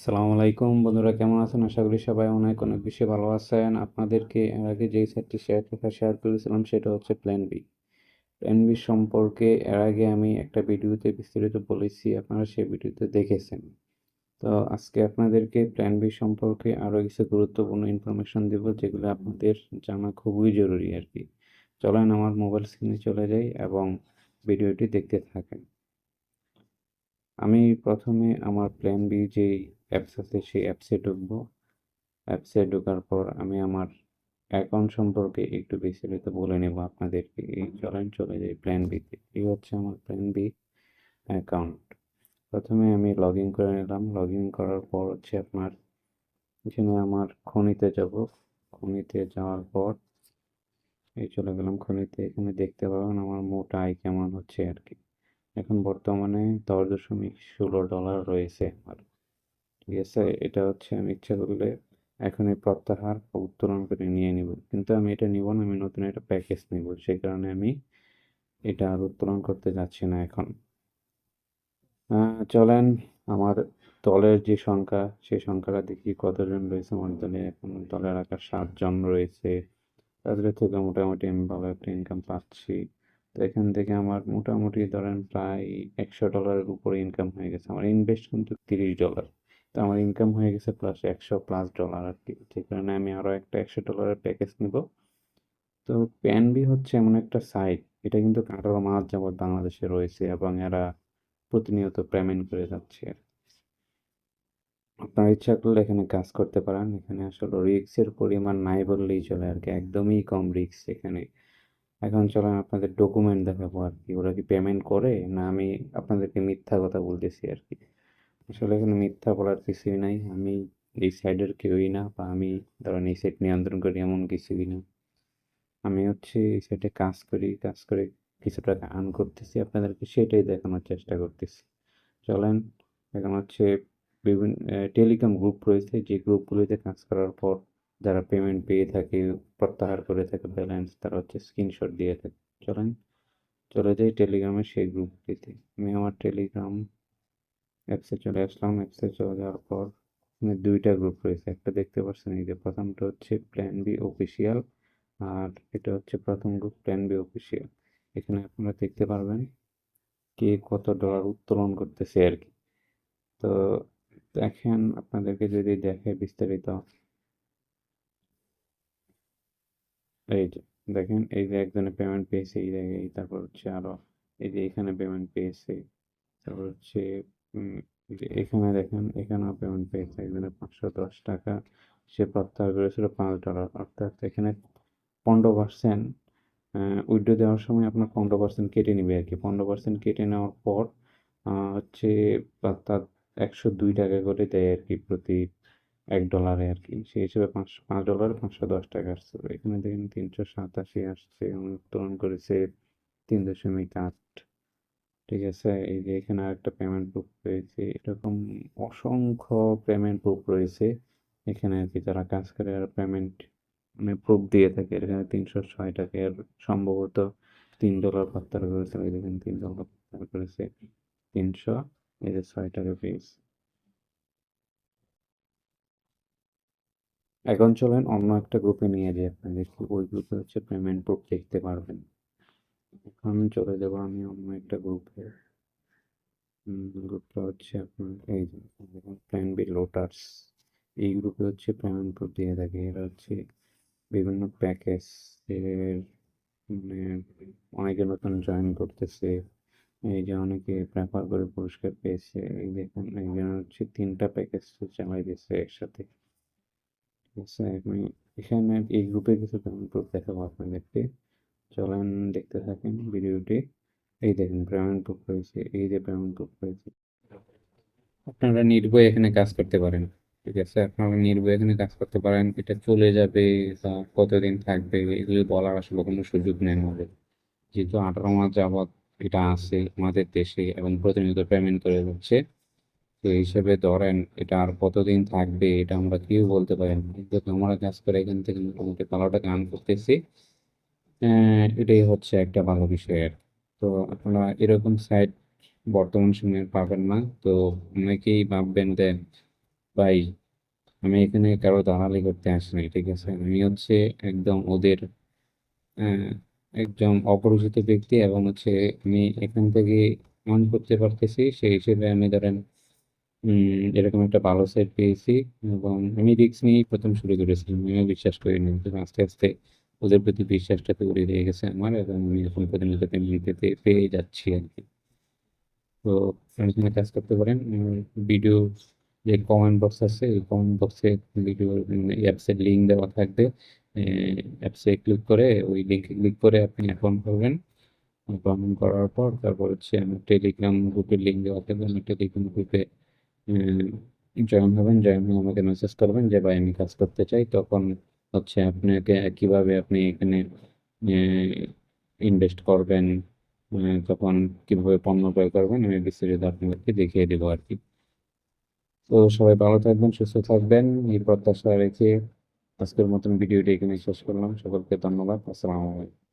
আসসালামু আলাইকুম বন্ধুরা, কেমন আছেন? আশা করি সবাই অনেক অনেক বেশি ভালো আছেন। আপনাদেরকে এর আগে যেই সাইটটি শেয়ার করেছিলাম সেটা হচ্ছে প্ল্যান বি। প্ল্যান বি সম্পর্কে এর আগে আমি একটা ভিডিওতে বিস্তারিত বলেছি, আপনারা সেই ভিডিওতে দেখেছেন। তো আজকে আপনাদেরকে প্ল্যান বি সম্পর্কে আরও কিছু গুরুত্বপূর্ণ ইনফরমেশন দেব, যেগুলো আপনাদের জানা খুবই জরুরি আর কি। চলেন আমার মোবাইল স্ক্রিনে চলে যাই এবং ভিডিওটি দেখতে থাকেন। আমি প্রথমে আমার প্ল্যান বি যেই অ্যাপস আছে সেই অ্যাপসে ঢুকবো। অ্যাপসে ঢোকার পর আমি আমার অ্যাকাউন্ট সম্পর্কে একটু বিস্তারিত বলে নেব আপনাদেরকে। চলেন চলে যাই প্ল্যান বিতে। এই হচ্ছে আমার প্ল্যান বি অ্যাকাউন্ট। প্রথমে আমি লগ ইন করে নিলাম। লগ ইন করার পর হচ্ছে আপনার এখানে আমার খনিতে যাব। খনিতে যাওয়ার পর এই চলে গেলাম খনিতে। এখানে দেখতে পাবেন আমার মোট আয় কেমন হচ্ছে আর কি। এখন বর্তমানে $10.16 রয়েছে আমার। ঠিক আছে, এটা হচ্ছে আমি ইচ্ছা করলে এখনই প্রত্যাহার ও উত্তোলন করে নিয়ে নিব, কিন্তু আমি এটা নিব না, আমি নতুন একটা প্যাকেজ নিব, সেই কারণে আমি এটা আর উত্তোলন করতে যাচ্ছি না এখন। চলেন আমার দলের যে সংখ্যা সেই সংখ্যাটা দেখি কতজন রয়েছে আমার দলে। এখন দলের আকার 7 জন রয়েছে। তাদের থেকে মোটামুটি আমি ভালো একটা ইনকাম পাচ্ছি। তো এখান থেকে আমার মোটামুটি ধরেন প্রায় $100 উপরে ইনকাম হয়ে গেছে। আমার ইনভেস্ট কিন্তু $30। তো আমার ইনকাম হয়ে গেছে প্লাস $100+ আর কি। যে কারণে আমি আরও একটা $100 প্যাকেজ নিব। তো পিএনবি হচ্ছে এমন একটা সাইট, এটা কিন্তু 18 মাস যাবৎ বাংলাদেশে রয়েছে এবং এরা প্রতিনিয়ত পেমেন্ট করে যাচ্ছে। আপনার ইচ্ছা করলে এখানে কাজ করতে পারেন। এখানে আসলে রিস্কের পরিমাণ নাই বললেই চলে আর কি, একদমই কম রিস্ক এখানে। এখন চলেন আপনাদের ডকুমেন্ট দেখাবো আর কি, ওরা কি পেমেন্ট করে না আমি আপনাদেরকে মিথ্যা কথা বলতেছি আর কি। আসলে এখানে মিথ্যা বলার কিছুই নাই। আমি এই সাইডের কেউই না, বা আমি ধরেন এই সাইড নিয়ন্ত্রণ করি এমন কিছুই না। আমি হচ্ছে এই সাইডে কাজ করি, কাজ করে কিছু টাকা আর্ন করতেছি, আপনাদেরকে সেটাই দেখানোর চেষ্টা করতেছি। চলেন। এখন হচ্ছে বিভিন্ন টেলিগ্রাম গ্রুপ রয়েছে, যে গ্রুপগুলিতে কাজ করার পর যারা পেমেন্ট পেয়ে থাকে, প্রত্যাহার করে থাকে ব্যালেন্স, তারা হচ্ছে স্ক্রিনশট দিয়ে থাকে। চলেন চলে যাই টেলিগ্রামের সেই গ্রুপটিতে। আমি আমার টেলিগ্রাম অ্যাপসে চলে আসলাম। অ্যাপসে চলে যাওয়ার পর এখানে দুইটা গ্রুপ রয়েছে, একটা দেখতে পাচ্ছেন এই যে প্রথমটা হচ্ছে প্ল্যান বি অফিসিয়াল, আর এটা হচ্ছে প্রথম গ্রুপ প্ল্যান বি অফিসিয়াল। এখানে আপনারা দেখতে পারবেন কে কত ডলার উত্তোলন করতেছে আর কি। তো দেখেন, আপনাদেরকে যদি দেখে বিস্তারিত, এই যে দেখেন, এই যে একজনে পেমেন্ট পেয়েছে এই জায়গায়, তারপর হচ্ছে আরো এই যে এখানে পেমেন্ট পেয়েছে, তারপর হচ্ছে এই যে এখানে দেখেন, এখানেও পেমেন্ট পেয়েছে একজনে $510। সে প্রত্যাহার করেছিল $5, অর্থাৎ এখানে 15% উইথড্র দেওয়ার সময় আপনার 15% কেটে নিবে আর কি। 15% কেটে নেওয়ার পর হচ্ছে তার $102 করে দেয় আর কি, প্রতি $1 আর কি। সেই হিসেবে $5 $510 আসছে। এখানে দেখেন 387 আসছে, আমি উত্তোলন করেছে 3.8। ঠিক আছে, এই যে এখানে আরেকটা পেমেন্ট প্রুফ রয়েছে। এরকম অসংখ্য পেমেন্ট প্রুফ রয়েছে এখানে আর কি, যারা কাজ করে আর পেমেন্ট মানে প্রুফ দিয়ে থাকে। এখানে 306 টাকার সম্ভবত $3 প্রত্যাহার করেছে। এই দেখেন $3 প্রত্যাহার করেছে, 300, এই যে 6 টাকা পেয়েছে। এখন চলেন অন্য একটা গ্রুপে নিয়ে যাই আপনাদেরকে, ওই গ্রুপে হচ্ছে পেমেন্ট প্রুফ দেখতে পারবেন। এখন চলে যাবো আমি অন্য একটা গ্রুপে। গ্রুপটা হচ্ছে আপনার এই যে দেখুন, প্ল্যান বি লোটার্স। এই গ্রুপে হচ্ছে পেমেন্ট প্রুফ দিয়ে থাকে। এরা হচ্ছে বিভিন্ন প্যাকেজ এর মানে অনেকে নতুন জয়েন করতেছে। এই যে অনেকে প্রেফার করে পুরস্কার পেয়েছে। এই দেখুন একজন হচ্ছে 3টা প্যাকেজ চালাই দিয়েছে একসাথে। ঠিক আছে, আমি এখানে এই গ্রুপে কিছু পেমেন্ট প্রুফ দেখাবো আপনাদেরকে। চলেন দেখতে থাকেন ভিডিওটি। এই দেখেন পেমেন্ট প্রুফ রয়েছে, এই যে পেমেন্ট প্রুফ রয়েছে। আপনারা নির্ভয়ে এখানে কাজ করতে পারেন। ঠিক আছে, আপনারা নির্ভয়ে এখানে কাজ করতে পারেন। এটা চলে যাবে বা কতদিন থাকবে এগুলো বলার আসলে কোনো সুযোগ নেই আমাদের, যেহেতু 18 মাস যাবৎ এটা আছে আমাদের দেশে এবং প্রতিনিয়ত পেমেন্ট করে যাচ্ছে। তো এই হিসেবে ধরেন এটা আর কতদিন থাকবে এটা আমরা কেউ বলতে পারি না, কিন্তু আমরা কাজ করে এখান থেকে মোটামুটি ভালো টাকা আর্ন করতেছি। এটাই হচ্ছে একটা ভালো বিষয় আর কি। তো আপনারা এরকম সাইট বর্তমান সময়ে পাবেন না। তো অনেকেই ভাববেন যে ভাই, আমি এখানে কারো দালালি করতে আসিনি, ঠিক আছে? আমি হচ্ছে একদম ওদের আহ, একজন অপরিচিত ব্যক্তি, এবং হচ্ছে আমি এখান থেকে অন করতে পারতেছি সেই হিসেবে আমি ধরেন এরকম একটা ভালো সেট পেয়েছি। এবং আমি রিস্ক নিয়েই প্রথম শুরু করেছিলাম, আমিও বিশ্বাস করিনি, কিন্তু আস্তে আস্তে ওদের প্রতি বিশ্বাসটা তৈরি হয়ে গেছে আমার, এবং আমি এখন প্রতিনিয়ত পেমেন্ট পেয়ে যাচ্ছি আর কি। তো এখানে কাজ করতে পারেন। ভিডিও যে কমেন্ট বক্স আছে, এই কমেন্ট বক্সে ভিডিও অ্যাপসের লিঙ্ক দেওয়া থাকবে। অ্যাপসে ক্লিক করে, ওই লিঙ্কে ক্লিক করে আপনি অ্যাকাউন্ট করবেন। অ্যাকাউন্ট করার পর তারপর হচ্ছে আমার টেলিগ্রাম গ্রুপের লিঙ্ক দেওয়া থাকবে, আমি টেলিগ্রাম গ্রুপে জয়েন হবেন। জয়েন হয়ে আমাকে মেসেজ করবেন যে ভাই আমি কাজ করতে চাই। তখন হচ্ছে আপনাকে কিভাবে আপনি এখানে ইনভেস্ট করবেন, তখন কিভাবে পণ্য ক্রয় করবেন, আমি বিস্তারিত আপনাদেরকে দেখিয়ে দেবো আর কি। তো সবাই ভালো থাকবেন, সুস্থ থাকবেন, এই প্রত্যাশা রেখে আজকের মতন ভিডিওটি এখানে শেষ করলাম। সকলকে ধন্যবাদ। আসসালামু আলাইকুম।